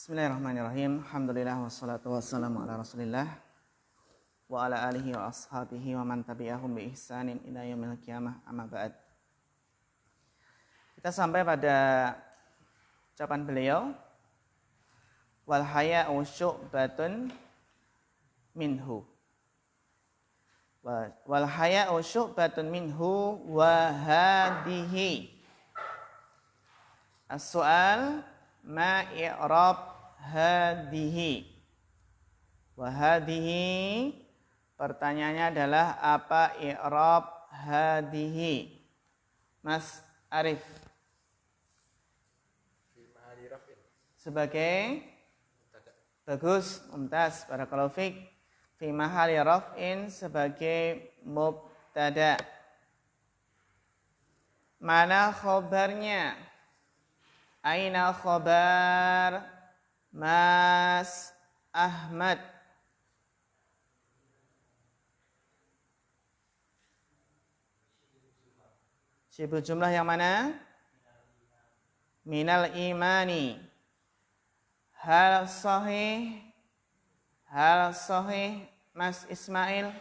Bismillahirrahmanirrahim. Alhamdulillah wassalatu wassalamu ala Rasulillah wa ala alihi wa ashabihi wa man tabi'ahum bi ihsanin ila yaumil qiyamah, amma ba'd. Kita sampai pada ucapan beliau, wal haya'u syu'batun minhu. Wal haya'u syu'batun minhu wa hadihi. As-su'al ma i'rab hadihi. Wa hadihi, pertanyaannya adalah apa i'rab hadihi? Mas Arif. Sebagai bagus, mumtaz, barakallahu fiik. Fi mahali raf'in, sebagai mubtada. Mana khobarnya? Aina khobar Mas Ahmad? Syibul jumlah yang mana? Minal imani. Hal sahih Mas Ismail?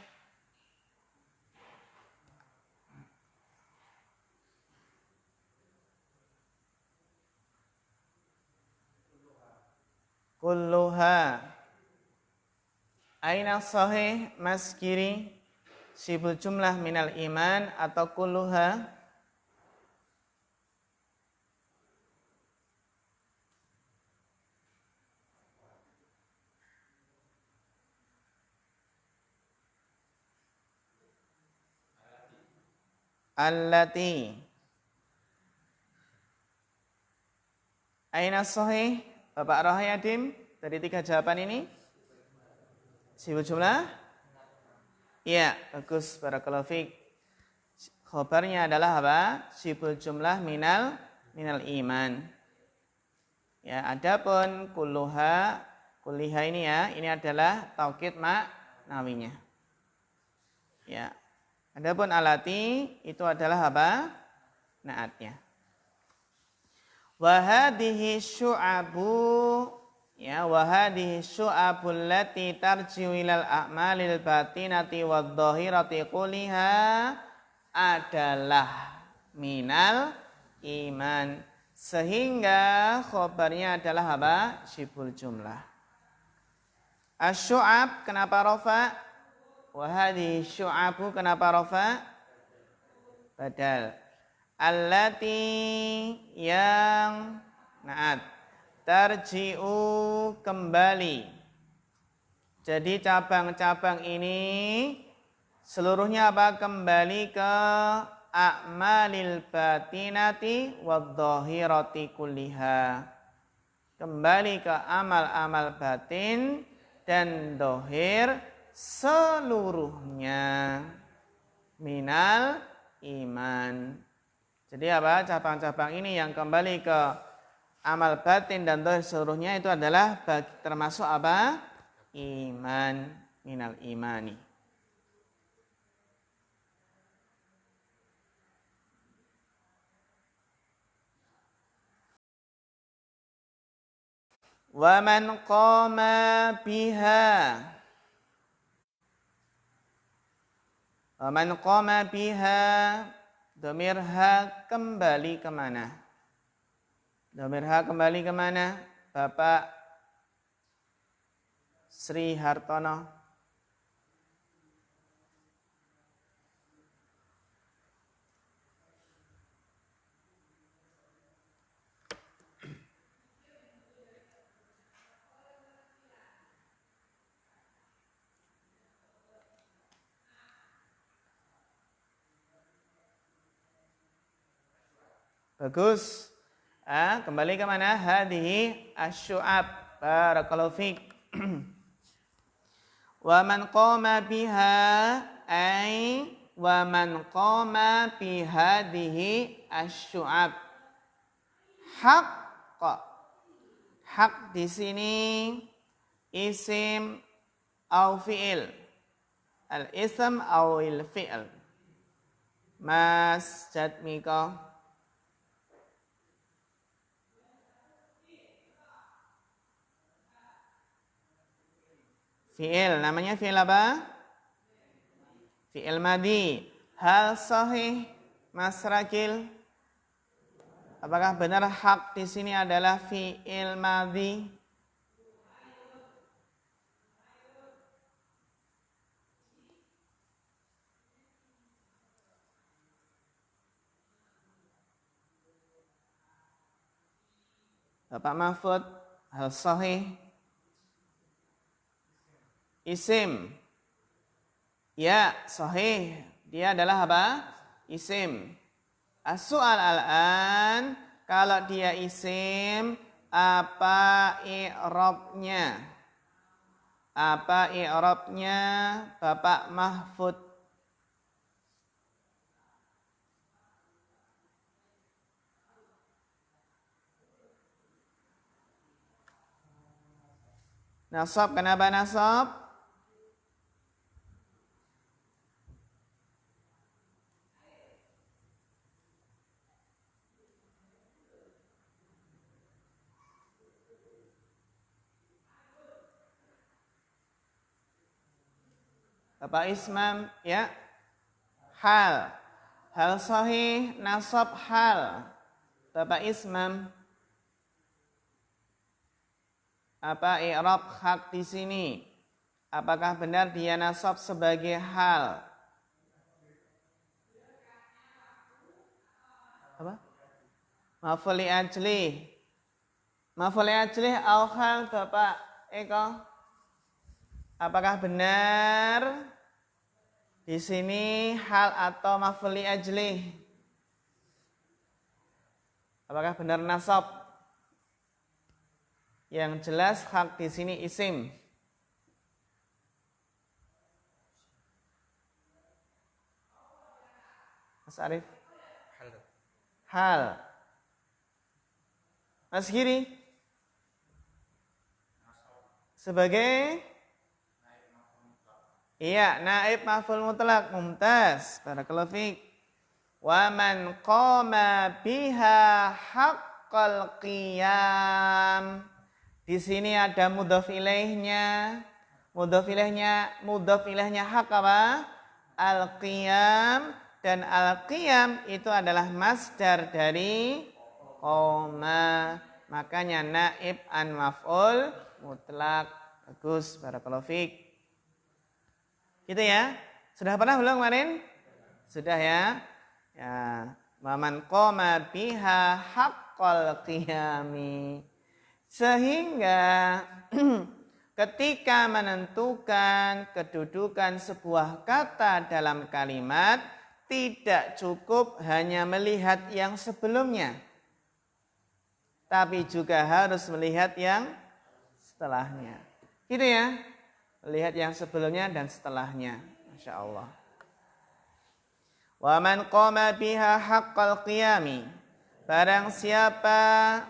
Kulluha. Aina sahih Mas Kiri? Syibul jumlah minal iman atau kulluha? Allati. Aina sahih Bapak Rohayadim, dari 3 jawaban ini? Syibul jumlah? Iya, bagus, barakallahu fiik. Khobarnya adalah apa? Syibul jumlah minal iman. Ya, adapun kulliha ini ya, ini adalah taukid ma'nawinya. Ya. Adapun alati itu adalah apa? Naatnya. Wa hadhihi syu'abu, ya, wa hadhihi syu'abul lati tarji'u ilal a'malil batinati wadh-dhahirati kulliha adalah minal iman. Sehingga khobarnya adalah apa? Syibul jumlah. Asy-syu'ab kenapa rafa? Wa hadhihi syu'abu kenapa rafa? Badal. Allati yang naat, tarji'u kembali. Jadi cabang-cabang ini seluruhnya apa? Kembali ke a'malil batinati wadh-dhahirati kulliha. Kembali ke amal-amal batin dan dohir seluruhnya minal iman. Jadi apa? Cabang-cabang ini yang kembali ke amal batin dan dohir seluruhnya itu adalah termasuk apa? Iman, minal imani. Wa man qama biha. Wa man qama biha, dhamir ha kembali kemana? Dhamir ha kembali kemana? Bapak Sri Hartono. Bagus. Kembali ke mana? Hadhihi asy-syu'ab. Barakallahu fiik. Wa man qama biha ay wa man qama bi hadhihi asy-syu'ab. Hak di sini isim au fi'il. Al-ism au il-fi'il. Mas Jatmiko. Fi'il, namanya fi'il apa? Fi'il madhi. Hal sahih, Mas Rakil? Apakah benar hak di sini adalah fi'il madhi? Bapak Mahfud, hal sahih? Isim. Ya, sahih. Dia adalah apa? Isim. As-su'al al-an, kalau dia isim, apa i'rabnya? Apa i'rabnya Bapak Mahfud? Nasab, kenapa nasab? Bapak Ismam, ya. Hal. Hal sahih, nasab hal. Bapak Ismam, apa i'rab hak di sini? Apakah benar dia nasab sebagai hal? Apa? Maf'ul li ajli. Maf'ul li ajli au hal Bapak Eko? Apakah benar di sini hal atau maf'ul li ajli? Apakah benar nasab? Yang jelas hak di sini isim. Mas Arif? Hal. Mas Giri? Sebagai? Iya, naib maf'ul mutlak. Mumtaz. Barakallahu fiik. Wa man qama biha haqqal qiyam. Di sini ada mudhof ilaihnya. Mudhof ilaihnya hak apa? Al-qiyam. Dan al-qiyam itu adalah masdar dari qoma. Makanya naib an maf'ul mutlak. Bagus, barakallahu fiik. Gitu ya. Sudah pernah belum kemarin? Sudah ya. Ya, wa man qama biha haqqal qiyami. Sehingga ketika menentukan kedudukan sebuah kata dalam kalimat, tidak cukup hanya melihat yang sebelumnya, tapi juga harus melihat yang setelahnya. Gitu ya, melihat yang sebelumnya dan setelahnya. Masya Allah. Wa man qama biha haqqal qiyami. Barang siapa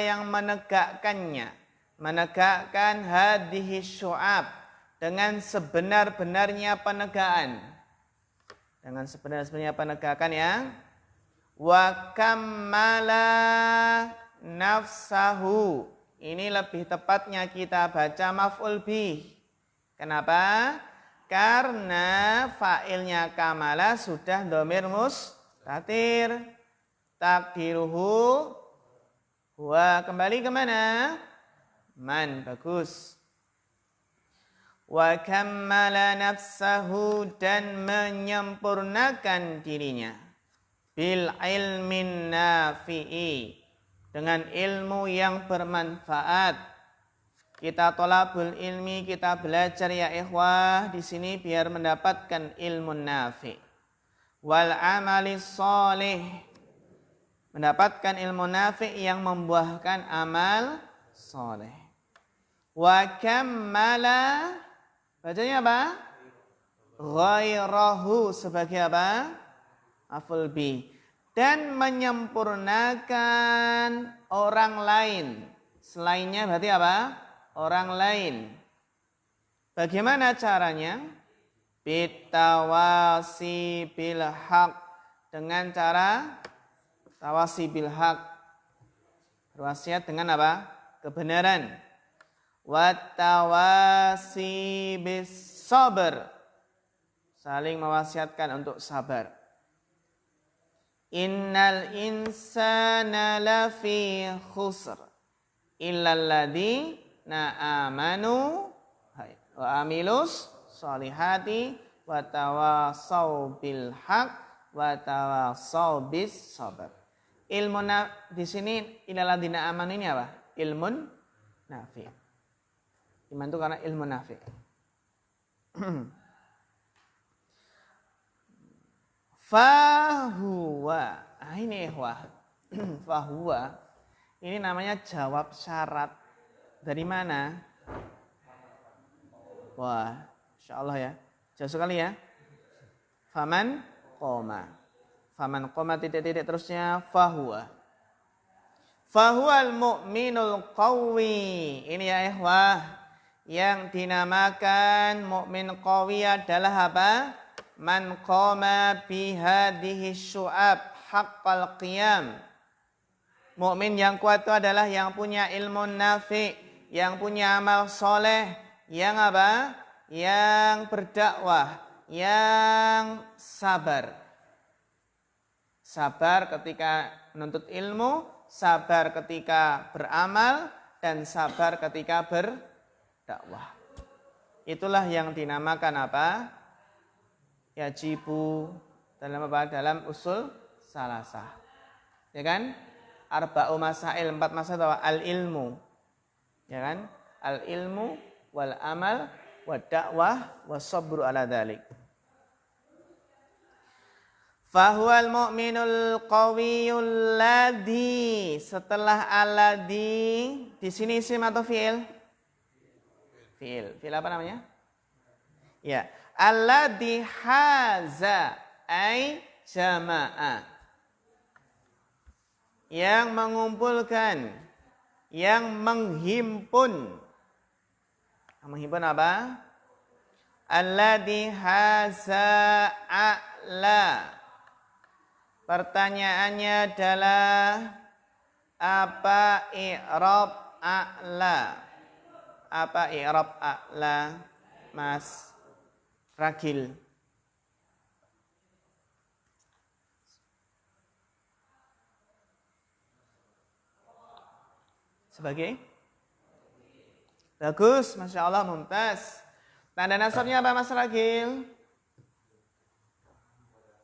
yang menegakkannya, menegakkan hadhihi syu'ab dengan sebenar-benarnya penegakan. Dengan sebenar-benarnya penegakan ya. Wa kammala nafsahu. Ini lebih tepatnya kita baca maf'ul bih. Kenapa? Karena fa'ilnya kamala sudah dhamir mustatir. Takdiruhu huwa, kembali kemana? Man, bagus. Wa kammala nafsahu, dan menyempurnakan dirinya. Bil ilmin nafi'i, dengan ilmu yang bermanfaat. Kita tolabul ilmi, kita belajar ya ikhwah di sini biar mendapatkan ilmu nafi'. Wal amali sholih, mendapatkan ilmu nafi' yang membuahkan amal soleh. Wa kammala, bacanya apa? Ghairahu, sebagai apa? Maf'ul bih. Dan menyempurnakan orang lain. Selainnya berarti apa? Orang lain. Bagaimana caranya? Bitawasi bil haq, dengan cara tawasi bil haq, berwasiat dengan apa? Kebenaran. Wattawasi bis sabr. Saling mewasiatkan untuk sabar. Innal insana lafi khusr illal ladzina amanu wa amilus solihati wa tawassaw bil haq wa tawassaw bis sabr. Ilmu di sini illal ladzina amanu ini apa? Ilmun nafi. Iman itu karena ilmu nafi. Fahuwa, ini ikhwah. Fahuwa, ini namanya jawab syarat. Dari mana? Wah, insyaallah ya. Jauh sekali ya. Faman qoma. Faman qoma titik-titik terusnya fahuwa. Fahuwal mu'minul qawi. Ini ya ikhwah. Yang dinamakan mukmin qawi adalah apa? Man qama bi hadhihi syu'ab haqqal qiyam. Mukmin yang kuat itu adalah yang punya ilmu nafi, yang punya amal soleh, yang apa? Yang berdakwah, yang sabar. Sabar ketika menuntut ilmu, sabar ketika beramal, dan sabar ketika berdakwah. Itulah yang dinamakan apa? Yajibu dalam apa? Dalam usul salasah. Ya kan? Arba'u masail, 4 masail al ilmu. Ya kan? Al ilmu wal amal wad dakwah was sabru ala dzalik. Fahuwal mu'minul qawiyul ladzi. Setelah alladzi di sini isim atau fi'il? Fi'il. Fi'il apa namanya? Ya. Alladzi haza ay jama'a, yang mengumpulkan, yang menghimpun. Menghimpun apa? Alladzi haza a'la. Pertanyaannya adalah apa i'rab a'la? Apa i'rab a'la, Mas Ragil? Sebagai? Bagus, Masya Allah, mumtaz. Tanda nasabnya apa, Mas Ragil?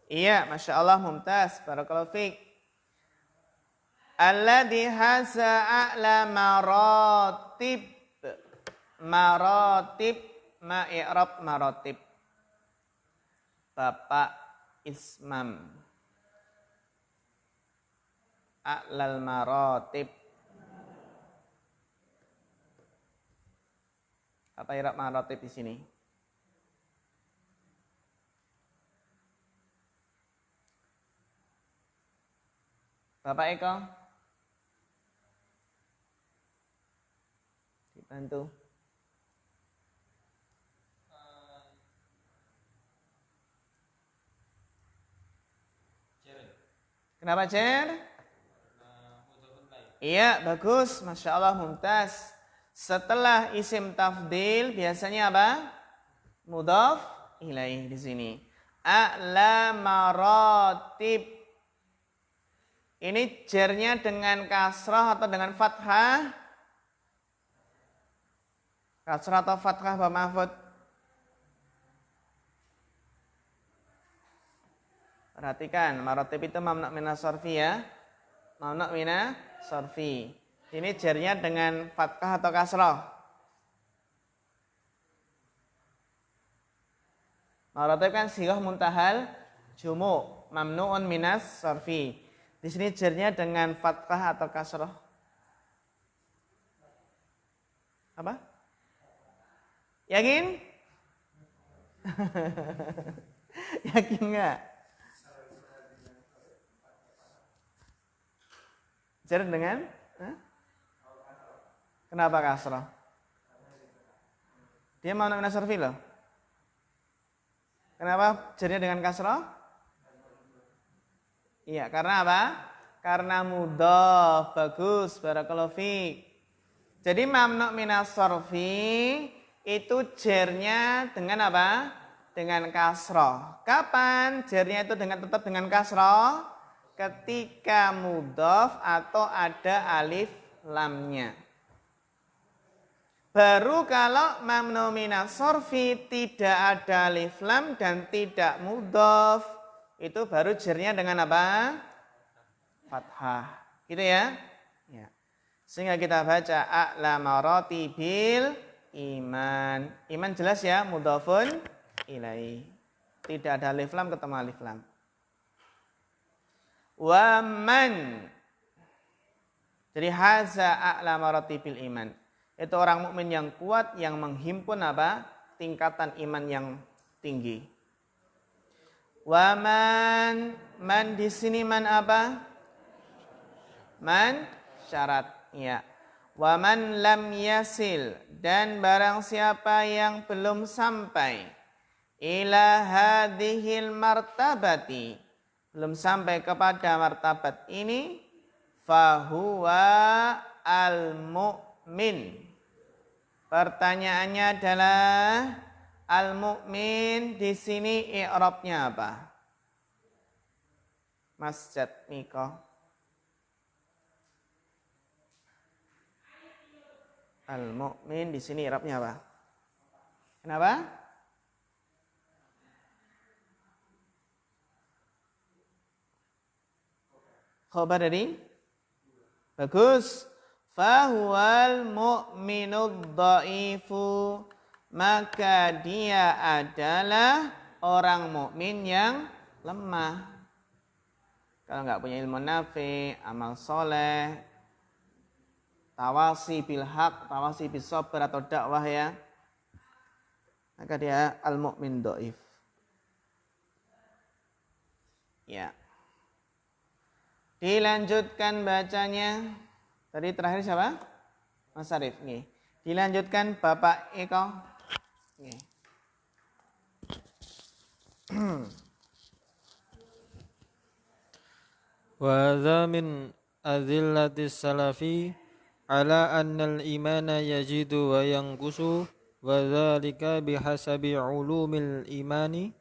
Iya, Masya Allah, mumtaz. Barakallahu fiik. Alladzi haza a'la maratib. Maratib, ma i'rab maratib. Bapak Ismam. A'lal maratib. Apa i'rab maratib di sini? Bapak Eko? Dibantu. Kenapa Cer? Iya, bagus. Masya Allah, mumtaz. Setelah isim tafdil biasanya apa? Mudhaf ilaih di sini. A'la maratib. Ini jernya dengan kasrah atau dengan fathah? Kasrah atau fathah, Pak Mahfud? Perhatikan, maratib itu mamnu' minas sarfi ya. Mamnu' minas sarfi. Ini jernya dengan fathah atau kasrah? Maratib kan sighah muntahal jumu', mamnu'un minas sarfi. Di sini jernya dengan fathah atau kasrah? Apa? Yakin? Yakin enggak? Jer dengan? Kenapa kasrah? Dia mamnu' minas sarfi loh. Kenapa jernya dengan kasrah? Iya, karena apa? Karena mudhaf. Bagus, barakallahu fiik. Jadi mamnu minas sorfi itu jernya dengan apa? Dengan kasroh. Kapan jernya itu tetap dengan kasroh? Ketika mudhof atau ada alif lamnya. Baru kalau mamnu minas sorfi tidak ada alif lam dan tidak mudhof, itu baru jernya dengan apa? Fathah. Gitu ya? Ya. Sehingga kita baca a'la maratibil iman. Iman jelas ya, mudhofun ilaih. Tidak ada alif lam ketemu alif lam. Wa man. Jadi haza a'la maratibil iman. Itu orang mukmin yang kuat yang menghimpun apa? Tingkatan iman yang tinggi. Wa man di sini man apa? Man syarat, ya. Wa man lam yasil, dan barang siapa yang belum sampai ila hadhil martabati, belum sampai kepada martabat ini, fahuwa al-mu'min. Pertanyaannya adalah al-mu'min di sini i'rabnya apa? Mas Jatmiko. Al-mu'min di sini i'rabnya apa? Kenapa? Khobar dari? Bagus. Fahuwal mu'minud dha'ifu, maka dia adalah orang mukmin yang lemah. Kalau nggak punya ilmu nafi, amal soleh, tawasi bil haq, tawasi bis sabr atau dakwah ya, maka dia al mu'min dhaif. Ya. Dilanjutkan bacanya. Tadi terakhir siapa? Mas Arif. Nih. Dilanjutkan Bapak Eko. Nih. Wa hadza min adzillatis salafi ala anna al-imana yajidu wa yanqusu wa dzalika bihasabi ulumil imani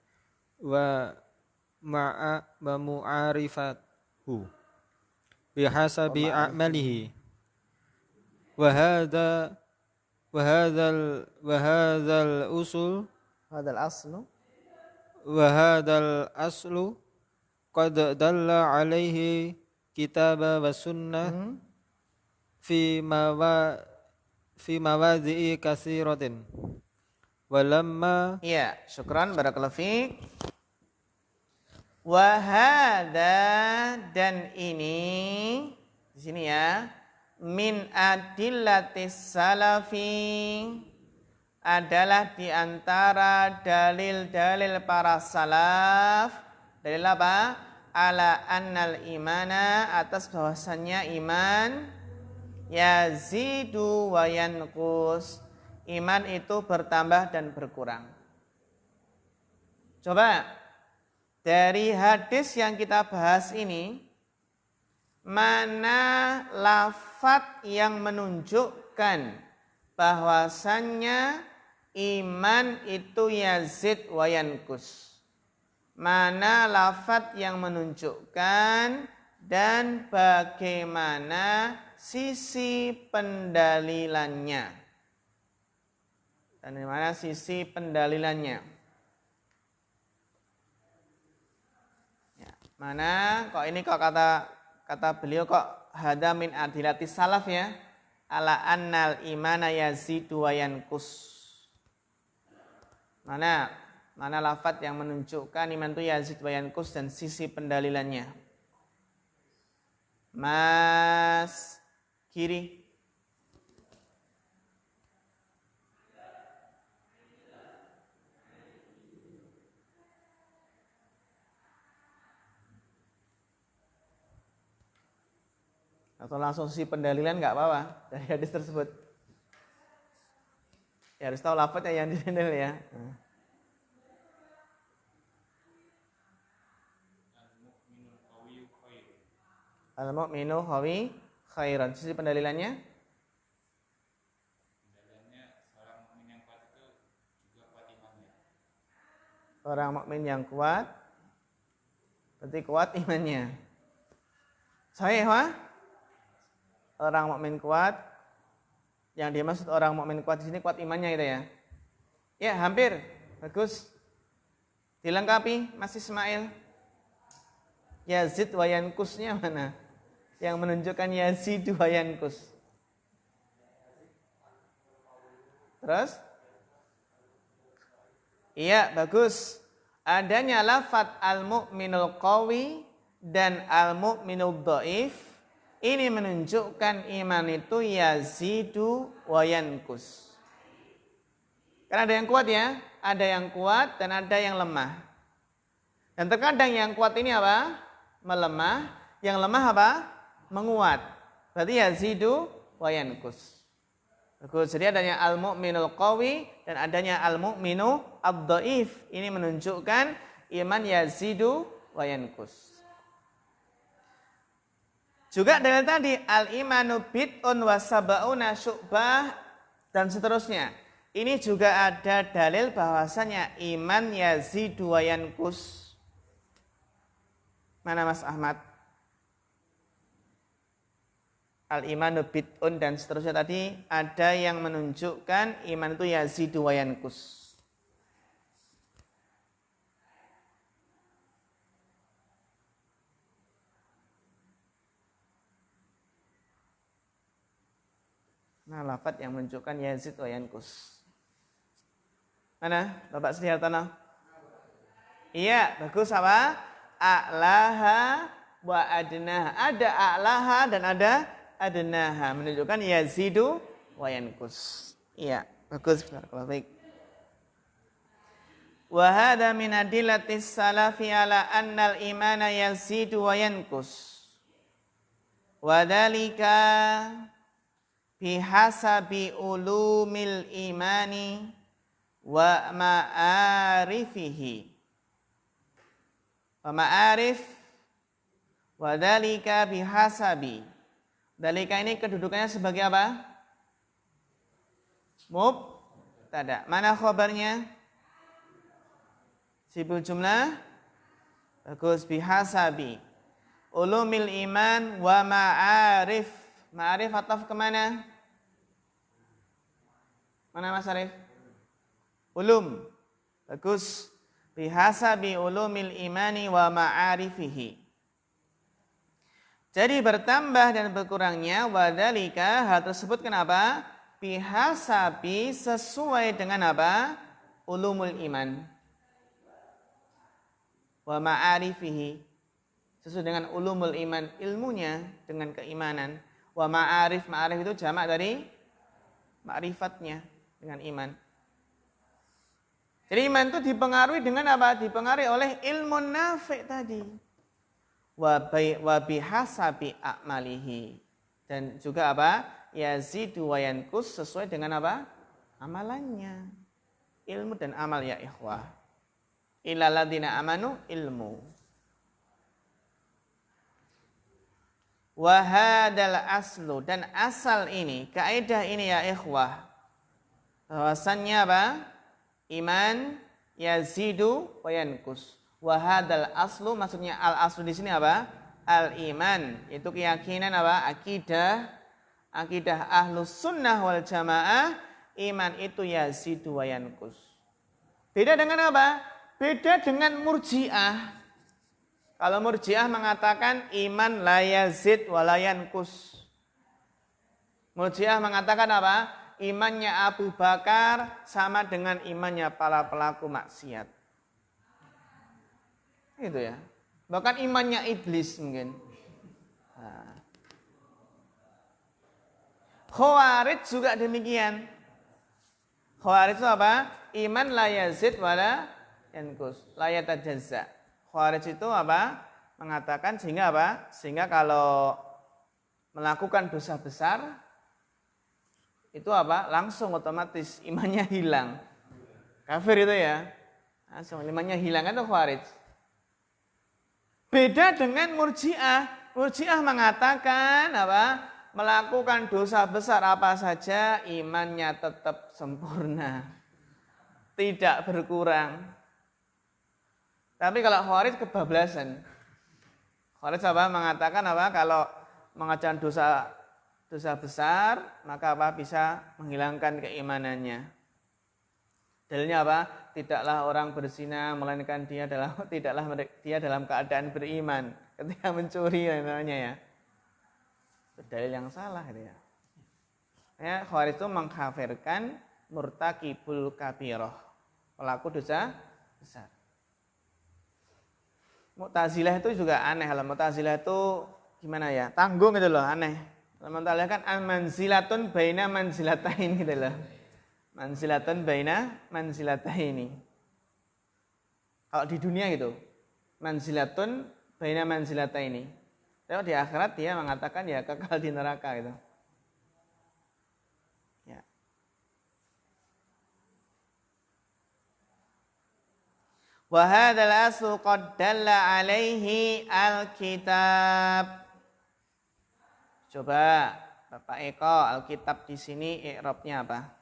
wa ma'a wa mu'arifatuhu bihasabi a'malihi. وهذا الأصل وهذا الأصل قد دل عليه كتاب والسنة في مواضع كثيرة ولما ya, syukran barakallahu fiik. Wahada, dan ini di sini ya, min adillatis salafi, adalah di antara dalil-dalil para salaf. Dalil apa? Ala annal imana, atas bahwasannya iman yazidu wa yanqus, iman itu bertambah dan berkurang. Coba dari hadis yang kita bahas ini, mana lafadz yang menunjukkan bahwasannya iman itu yazid wa yankus? Mana lafadz yang menunjukkan dan bagaimana sisi pendalilannya? Dan di mana sisi pendalilannya? Ya, mana kok ini kok kata beliau kok hada min adilati salaf ya, ala annal imana yazidu wa yanqus. Mana lafadz yang menunjukkan iman itu yazid wa yanqus dan sisi pendalilannya? Mas kiri. Atau langsung sisi pendalilan nggak apa-apa dari hadis tersebut. Ya harus tahu lafadznya yang didalil ya. Al-mu'minu qawi khairan. Sisi pendalilannya? Orang mukmin yang kuat berarti kuat imannya. Sahih, ha? Orang mukmin kuat, yang dimaksud orang mukmin kuat di sini kuat imannya itu ya. Ya, hampir. Bagus. Dilengkapi Mas Ismail. Yazid wa yankusnya mana? Yang menunjukkan Yazid wa yankus. Terus? Iya, bagus. Adanya lafadz al-mu'minul qawi dan al-mu'minul dhaif, ini menunjukkan iman itu yazidu wa yankus. Karena ada yang kuat ya, ada yang kuat dan ada yang lemah. Dan terkadang yang kuat ini apa? Melemah, yang lemah apa? Menguat. Berarti yazidu wa yankus. Bagus, jadi adanya al-mu'minul qawi dan adanya al-mu'minu ad-dhaif. Ini menunjukkan iman yazidu wa yankus. Juga dari tadi al-imanu bid'un wa sab'una syu'bah dan seterusnya. Ini juga ada dalil bahwasanya iman yazidu wa yankus. Mana Mas Ahmad? Al-imanu bid'un dan seterusnya tadi ada yang menunjukkan iman itu yazidu wa yankus. Nah, lafaz yang menunjukkan yazid wa yankus. Mana? Bapak Sedihartono? Iya, bagus apa? A'laha wa adnaha. Ada a'laha dan ada adnaha, menunjukkan yazidu wa yankus. Iya, bagus. Baik. Wa hadha min adillatis salafi ala annal imana yazidu wa yankus. Wa dzalika bihasabi ulumil imani wa ma'arifihi. Wa ma'arif wa dzalika bihasabi. Dzalika ini kedudukannya sebagai apa? Mubtada. Mana khabarnya? Sibul jumlah. Bagus, bihasabi ulumil iman wa ma'arif. Ma'arif ataf kemana? Mana Mas Arif? Ulum. Bagus. Bihasabi ulumil imani wa ma'arifihi. Jadi bertambah dan berkurangnya wadhalika, hal tersebut kenapa? Bihasabi, sesuai dengan apa? Ulumul iman. Wa ma'arifihi, sesuai dengan ulumul iman, ilmunya dengan keimanan. Wa ma'arif, ma'arif itu jamak dari ma'rifatnya dengan iman. Jadi iman itu dipengaruhi dengan apa? Dipengaruhi oleh ilmu nafi' tadi. Wa bihasabi a'malihi. Dan juga apa? Yazidu wa yankus, sesuai dengan apa? Amalannya. Ilmu dan amal ya ikhwah. Illal ladzina amanu ilmu. Wa hadzal aslu, dan asal ini, kaidah ini ya ikhwah, bahwasannya apa? Iman yazidu wa yankus. Wa hadzal aslu, maksudnya al aslu di sini apa? Al iman, itu keyakinan apa? Akidah ahlus sunnah wal jamaah, iman itu yazidu wa yankus. Beda dengan apa? Beda dengan murji'ah. Kalau murji'ah mengatakan iman la yazid wa la yankus. Murji'ah mengatakan apa? Imannya Abu Bakar sama dengan imannya para pelaku maksiat. Gitu ya. Bahkan imannya iblis mungkin. Nah. Khawarij juga demikian. Khawarij itu apa? Iman la yazid wa la yankus, la yatajazza. Khawarij itu apa? Mengatakan sehingga apa? Sehingga kalau melakukan dosa besar itu apa? Langsung otomatis imannya hilang. Kafir itu ya. Langsung imannya hilang, itu Khawarij. Beda dengan Murji'ah. Murji'ah mengatakan apa? Melakukan dosa besar apa saja imannya tetap sempurna. Tidak berkurang. Tapi kalau Khawarij kebablasan. Khawarij apa? Mengatakan apa? Kalau mengerjakan dosa besar, maka apa? Bisa menghilangkan keimanannya. Dalilnya apa? Tidaklah orang berzina melainkan tidaklah dia dalam keadaan beriman ketika mencuri namanya ya. Itu dalil yang salah itu ya. Ya, Khawarij itu mengkafirkan murtakibul kabirah, pelaku dosa besar. Mu'tazilah itu juga aneh. Kalau Mu'tazilah itu gimana ya? Tanggung gitu loh, aneh. Kalau Mu'tazilah kan manzilatun baina manzilatain gitu loh. Manzilatun baina manzilataini. Kalau di dunia gitu, manzilatun baina manzilataini. Tapi di akhirat dia mengatakan ya kekal di neraka gitu. Ya. Wa hadzal aslu qad dalla alaihi alkitab. Coba Bapak Eko, alkitab di sini i'rabnya apa?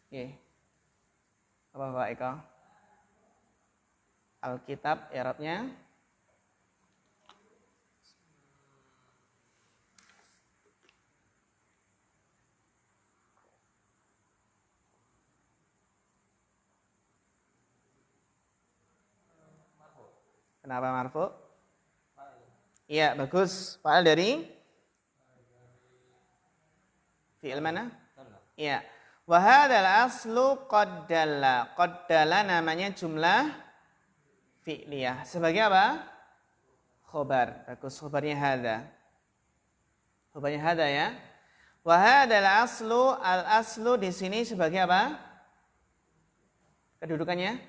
Oke. Apa Bapak Eko? Alkitab i'rabnya kenapa marfu? Iya, bagus. Fa'al dari fi'il mana? Iya. Wa hadzal aslu qaddala. Qaddala namanya jumlah fi'liyah. Sebagai apa? Khobar. Bagus, khobarnya hadza. Khobarnya hadza ya. Wa hadzal aslu, al aslu di sini sebagai apa? Kedudukannya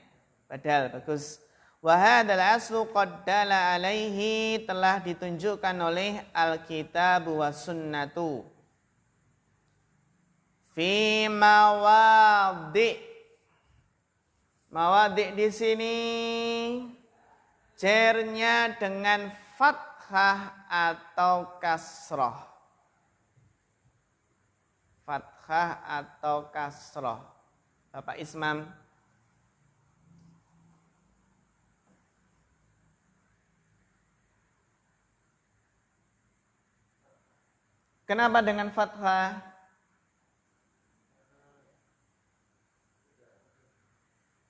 badal. Bagus. Wa hadzal aslu qaddala alaihi, telah ditunjukkan oleh Alkitab was sunnatu fi mawadi. Mawadi di sini jernya dengan fathah atau kasroh. Fathah atau kasroh. Bapak Ismam. Kenapa dengan fathah?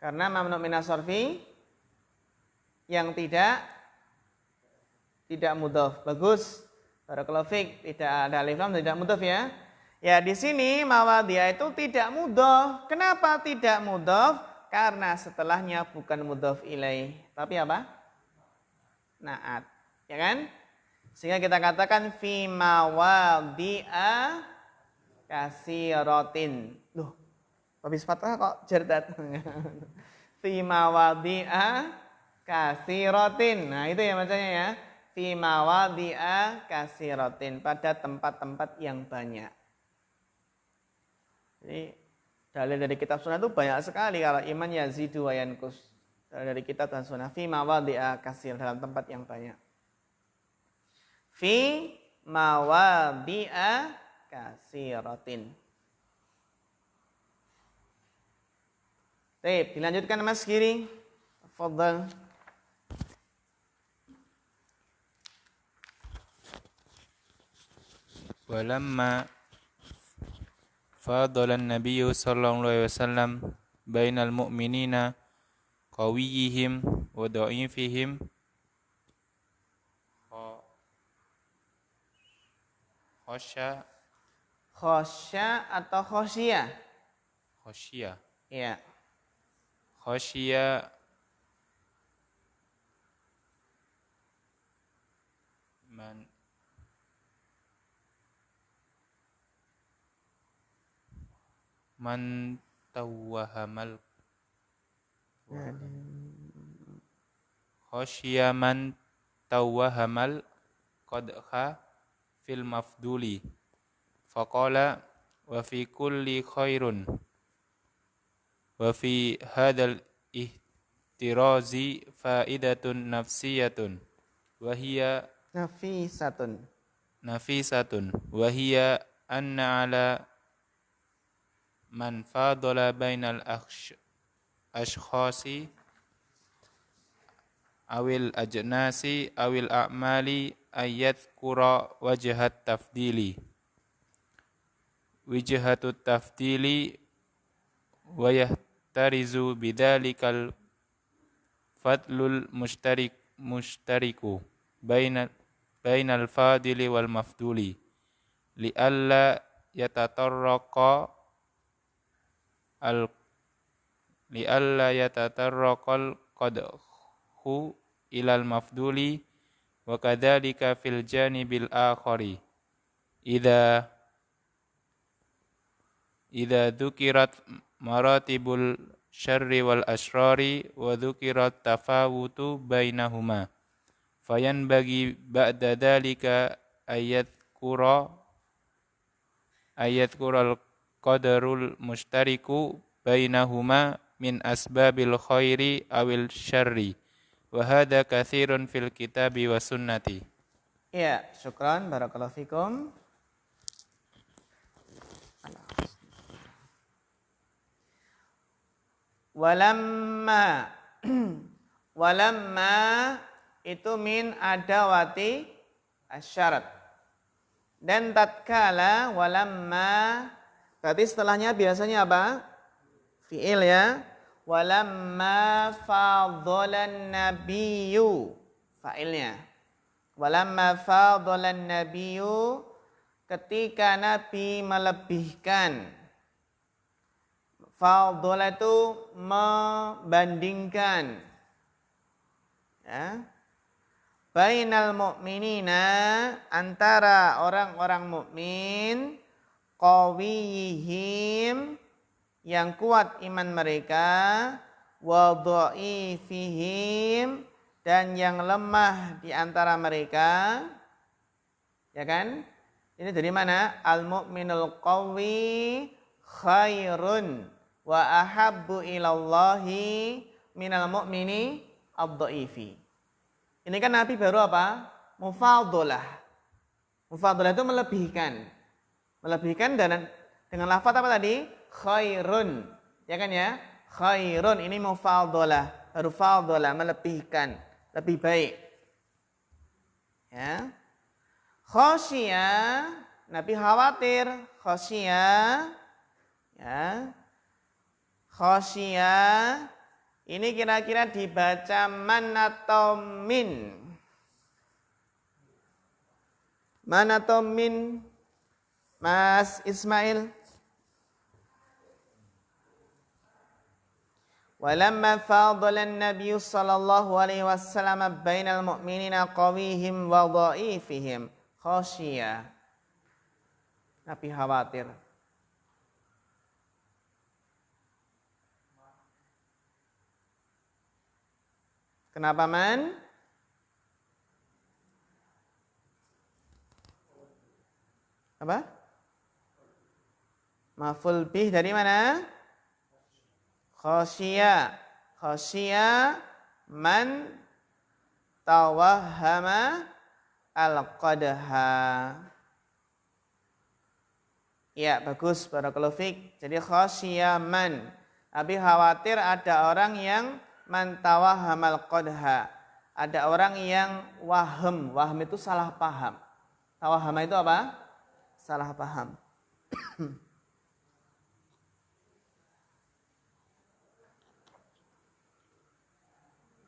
Karena mamnu minas sarfi yang tidak mudhaf. Bagus. Barakallahu fiik, tidak ada alif lam, tidak mudhaf ya. Ya, di sini mawadhi'a itu tidak mudhaf. Kenapa tidak mudhaf? Karena setelahnya bukan mudhaf ilaih, tapi apa? Naat. Ya kan? Sehingga kita katakan fi mawadhi'a kasiratin. Loh, habis fathah kok jerdat. Fi mawadhi'a kasiratin. Nah, itu ya bacanya ya. Fi mawadhi'a kasiratin, pada tempat-tempat yang banyak. Jadi dalil dari kitab sunnah itu banyak sekali. Kalau iman yazidu wa yanqus. Dalil dari kitab dan sunnah fi mawadhi'a kasir, dalam tempat yang banyak. Fi mawadhi'a kasiratin. Baik, dilanjutkan Mas Giri. Tafadhal. Walamma fadala an-nabiy sallallahu alaihi wasallam bainal mu'minina qawiyihim wa dha'ifihim Khosya atau khosyah? Khosyah. Iya. Khosyah man tawwahamal khosyah man tawwahamal qadha fil mafduli faqala wa fi kulli khairun wa fi hadzal ihtirazi faidatun nafsiyatun wa hiya Nafisatun wa hiya anna ala man fadala bainal ashkhasi awil ajnasi awil a'mali ayyadhkura wajhat tafdili wijhatut tafdili wa yahtarizu bidzalikal fadlul mushtariku bainal fadili wal mafduli li'alla yatatarraqal qadhu ilal mafduli wa kadzalika fil janibil akhari idza dzukirat maratibul syarri wal asrari wa dzukirat tafawutu bainahuma fayanbaghi ba'da dzalika ayadkural qadarul mushtariku bainahuma min asbabil khairi awil syarri wa hadza katsirun fil kitabi wa sunnati. Ya, syukran, barakallahu fikum. Walamma itu min adawati asyarat. Dan tatkala walamma berarti setelahnya biasanya apa? Fi'il ya. Walamma fadhalan nabiyyu fa'ilnya. Walamma fadhalan nabiyyu ketika Nabi melebihkan. Fadhala itu membandingkan. Ya. Bainal mu'minina antara orang-orang mukmin qawiyihim yang kuat iman mereka wa dhaifihim dan yang lemah di antara mereka, ya kan? Ini dari mana? Al mu'minul qawi khairun wa ahabbu ilallahi minal mu'mini ad-dhaifi. Ini kan Nabi baru apa? Mufadhalah. Mufadhalah itu melebihkan. Melebihkan dan dengan lafaz apa tadi? Khairun. Ya kan ya? Khairun ini mufadhalah. Baru fadhalah melebihkan, lebih baik. Ya. Khasyia, Nabi khawatir, khasyia. Ya. Khasyia ini kira-kira dibaca man atau min? Man atau min? Mas Ismail. Walamma fadala an-nabiy sallallahu alaihi wasallam bainal mu'minina qawihim wa dhaifihim khasyia. Nabi khawatir. Kenapa man? Apa? Maf'ul bih dari mana? Khasyiya. Khasyiya man tawahhama al-qadha. Ya, bagus, barakallahu fik. Jadi khasyiya man. Tapi khawatir ada orang yang mantawahamal qadha. Ada orang yang waham. Waham itu salah paham. Tawahama itu apa? Salah paham.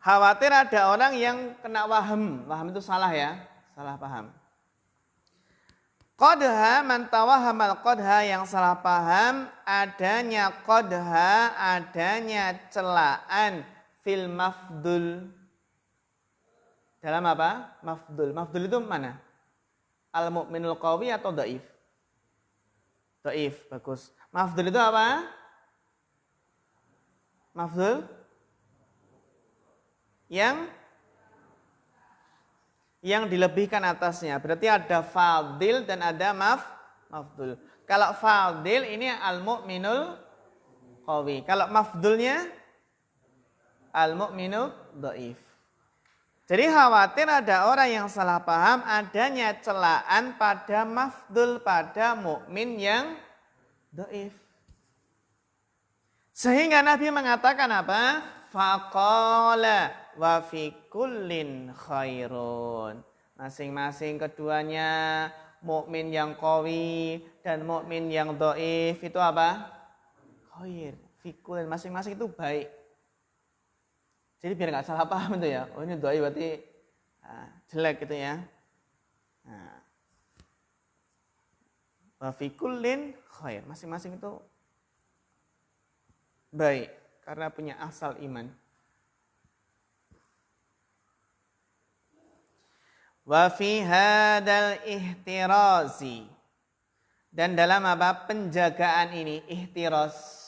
Khawatir ada orang yang kena waham. Waham itu salah ya. Salah paham. Qadha mantawahamal qadha yang salah paham. Adanya qadha, adanya celaan fil mafdul. Dalam apa? Mafdul. Mafdul itu mana? Al-mu'minul qawi atau dhaif? Dhaif, bagus. Mafdul itu apa? Mafdul yang dilebihkan atasnya. Berarti ada fadil dan ada mafdul. Kalau fadil ini al-mu'minul qawi. Kalau mafdulnya al-mu'minu dhaif. Jadi khawatir ada orang yang salah paham adanya celaan pada mafdul, pada mukmin yang dhaif. Sehingga Nabi mengatakan apa? Faqala wa fi kullin khairun. Masing-masing keduanya, mukmin yang qawi dan mukmin yang dhaif itu apa? Khair. Fi kullin, masing-masing itu baik. Jadi biar nggak salah paham itu ya. Oh ini dhaif berarti jelek gitu ya. Nah. Wa fi kullin khair. Masing-masing itu baik karena punya asal iman. Wa fi hadal ihtirazi, dan dalam apa? Penjagaan ini, ihtiraz.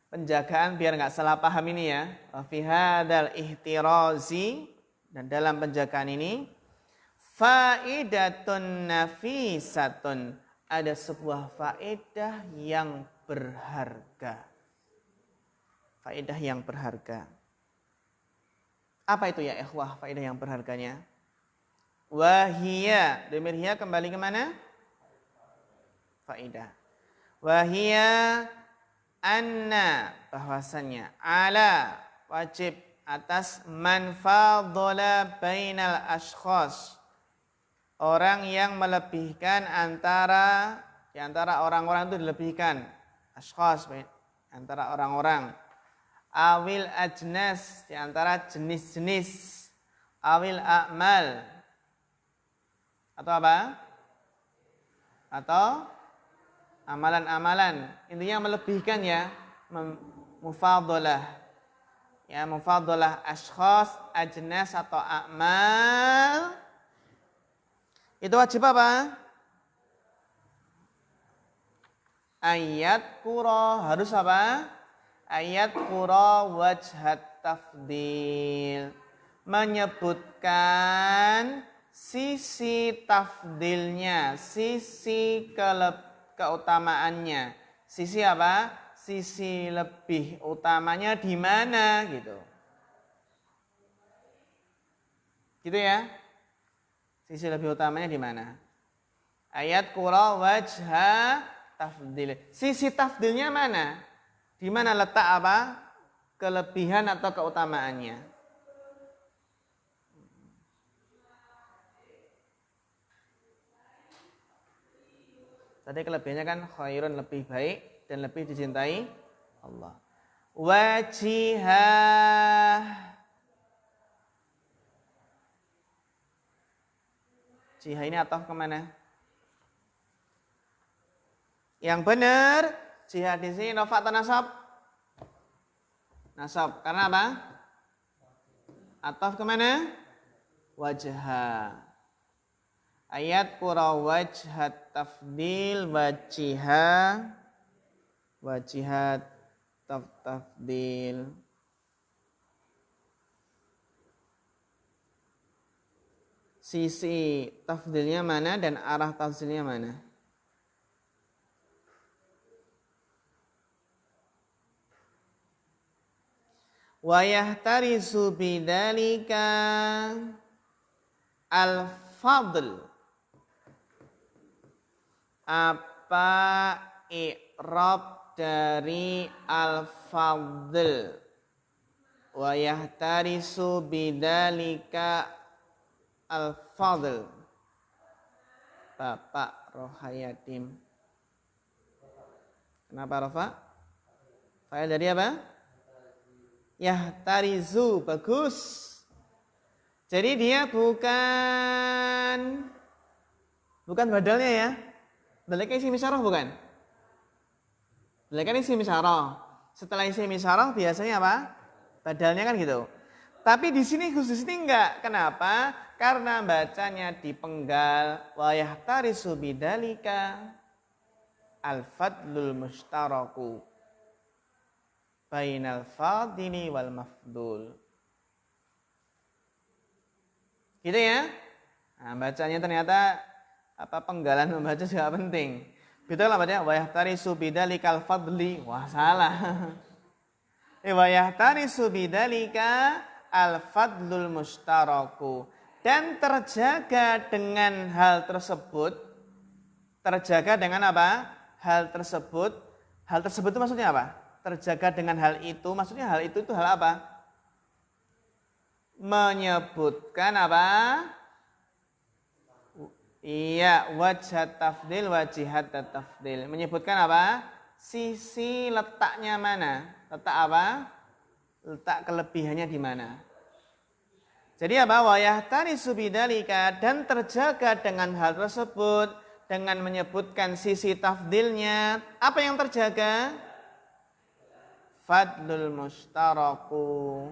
Penjagaan biar nggak salah paham ini ya. Wa fi hadal ihtirazi, dan dalam penjagaan ini faidatun nafisatun, ada sebuah faedah yang berharga. Faedah yang berharga. Apa itu ya ikhwah faedah yang berharganya? Wahia, dhamir hiya kembali ke mana? Faedah. Wahia anna, bahwasannya ala, wajib atas man fadhala bainal ashkhas, orang yang melebihkan di antara orang-orang itu dilebihkan, ashkhas antara orang-orang, awil ajnas, di antara jenis-jenis, awil a'mal, atau apa? Atau amalan-amalan. Intinya melebihkan ya, mufadhalah. Ya, mufadhalah ashkhas, ajnas atau a'mal. Itu wajib apa? Ayat qura, harus apa? Ayat qura wajhat tafdil, menyebutkan sisi tafdilnya, sisi keutamaannya. Sisi apa? Sisi lebih utamanya di mana gitu. Gitu ya? Sisi lebih utamanya di mana? Ayat qura wajha tafdil. Sisi tafdilnya mana? Di mana letak apa? Kelebihan atau keutamaannya. Tadi kelebihannya kan khairun, lebih baik dan lebih dicintai Allah. Wajihah. Jihah ini atau kemana? Yang benar, jihah di sini rafa atau nasab? Nasab. Karena apa? Ataf kemana? Wajah. Ayat qura wajhat tafdil wajihah. Wajihat tafdil. Sisi tafdilnya mana dan arah tafdilnya mana? Wa yahtarisu bidzalika al-fadl. Apa i'rab dari al-fadl? Wa yahtarisu bidzalika al-fadl. Bapak Rohayatim. Kenapa Rafa? Fa'il dari apa? Yahtarizu, bagus. Jadi dia bukan badalnya ya. Badalnya isim isyarah bukan? Badalnya isim isyarah. Setelah isim isyarah biasanya apa? Badalnya kan gitu. Tapi di sini khusus ini enggak. Kenapa? Karena bacanya dipenggal. Wa yahtarizu bidzalika al-fadlul mushtaraku bainal fadili wal mafdul. Gitu ya. Nah, bacanya ternyata penggalan membaca juga penting. Betul lah bacanya wa yahtarisu bidzalikal fadli. Wah, salah. Wa yahtarisu bidzalika al fadlul mushtaraku, dan terjaga dengan hal tersebut. Terjaga dengan apa? Hal tersebut. Hal tersebut itu maksudnya apa? terjaga dengan hal itu, maksudnya hal itu hal apa? Menyebutkan apa? Iya, wajhat tafdil, wajihat tafdil. Menyebutkan apa? Sisi letaknya mana? Letak apa? Letak kelebihannya di mana? Jadi apa? Wa yahtarisu bidzalika, dan terjaga dengan hal tersebut dengan menyebutkan sisi tafdilnya. Apa yang terjaga? Fadlul mushtaraku.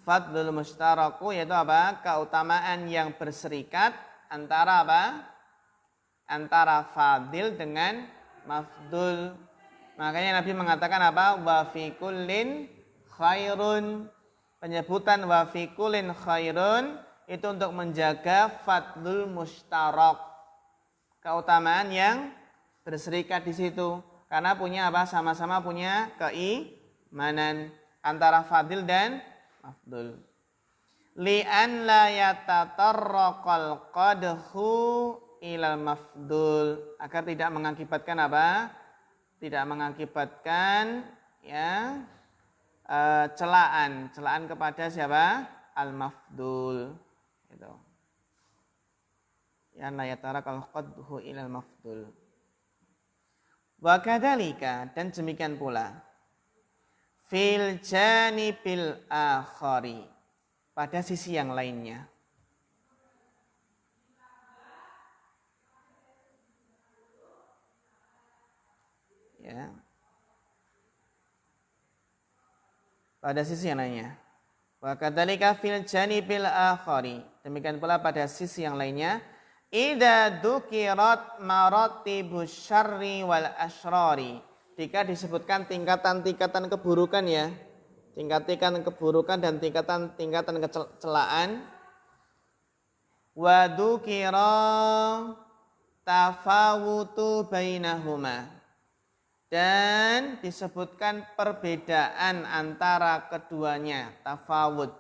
Fadlul mushtaraku yaitu apa? Keutamaan yang berserikat antara apa? Antara fadil dengan mafdul. Makanya Nabi mengatakan apa? Wa fi kullin khairun. Penyebutan wa fi kullin khairun itu untuk menjaga fadlul mushtarak. Keutamaan yang berserikat di situ. Karena punya apa? Sama-sama punya keimanan antara fadil dan mafdul. Li'an la yatatarraqal qadhu ilal mafdul, agar tidak mengakibatkan apa? Tidak mengakibatkan ya celaan kepada siapa? Al mafdul. Gitu. Ya la yatatarraqal qadhu ilal mafdul. Wa kadzalika, dan demikian pula fil janibil akhari, pada sisi yang lainnya. Ya. Pada sisi yang lainnya. Wa kadzalika fil janibil akhari, demikian pula pada sisi yang lainnya. Idza dzukirat maratibus syarri wal asyrari, jika disebutkan tingkatan-tingkatan keburukan ya, tingkatan keburukan dan tingkatan kecelaan. Wa dzukira tafawutu bainahuma, dan disebutkan perbedaan antara keduanya, tafawut.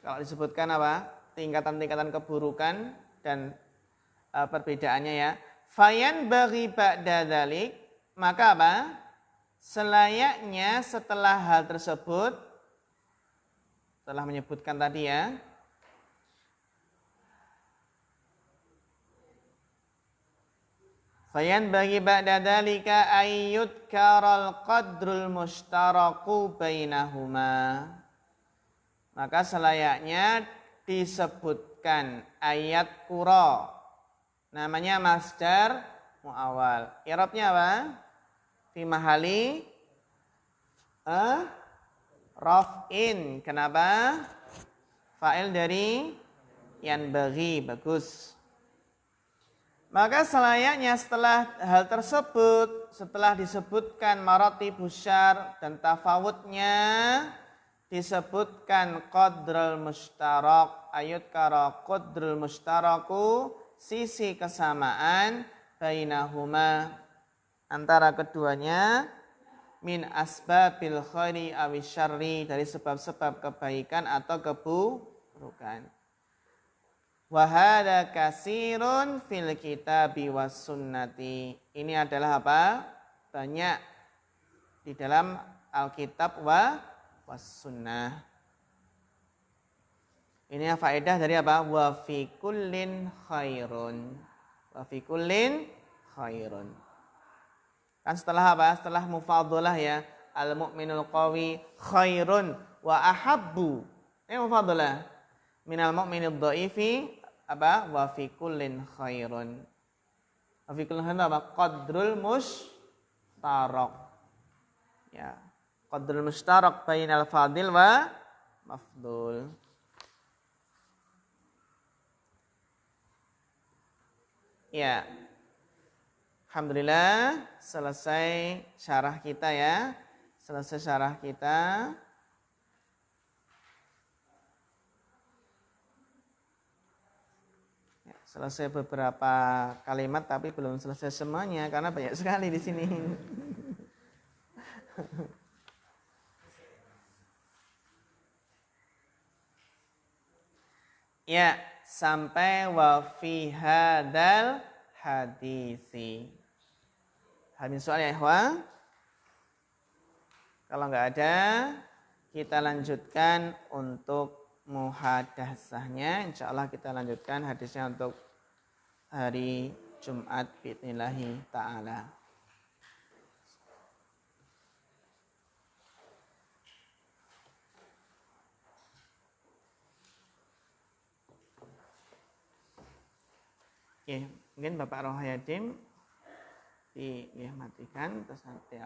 Kalau disebutkan apa? Tingkatan-tingkatan keburukan dan perbedaannya ya. Fayan bagi ba'da dzalik, maka apa? Selayaknya setelah hal tersebut, setelah menyebutkan tadi ya, fayan bagi ba'da dzalika ayyudkaral qadrul mushtaraku bainahuma, maka selayaknya disebutkan ayat kura, namanya masdar muawwal. I'rabnya apa? Fi mahali raf'in. Kenapa? Fa'il dari yanbaghi, bagus. Maka selayaknya setelah hal tersebut, setelah disebutkan maratibus syarr dan tafawutnya, disebutkan qadrul mushtarak, ayat kara qadrul mushtaraku, sisi kesamaan bainahuma, antara keduanya, min asbabil khairi awi syarri, dari sebab-sebab kebaikan atau keburukan. Wa hadza katsirun fil kitabi was sunnati, ini adalah apa? Banyak di dalam Alkitab was sunnah. Ini faedah dari apa? Wa fi kullin khairun. Wa fi kullin khairun. Kan setelah apa? Setelah mufadhalah ya. Al mu'minul qawi khairun wa ahabbu. Ini mufadhalah. Minal mu'minid dhaifi apa? Wa fi kullin khairun. Wa fi kullin khairun apa? Qadrul mushtarak. Ya. Qadrul mushtarak bainal fadil wa mafdul. Ya. Alhamdulillah selesai syarah kita ya. Selesai syarah kita. Ya, selesai beberapa kalimat tapi belum selesai semuanya karena banyak sekali di sini. Ya, sampai wa fi hadal hadisi. Habis soal ya ikhwah. Kalau nggak ada, kita lanjutkan untuk muhadasahnya. Insya Allah kita lanjutkan hadisnya untuk hari Jumat bi'idnillahi ta'ala. Oke, mungkin Bapak Rohayadim dimatikan terus nanti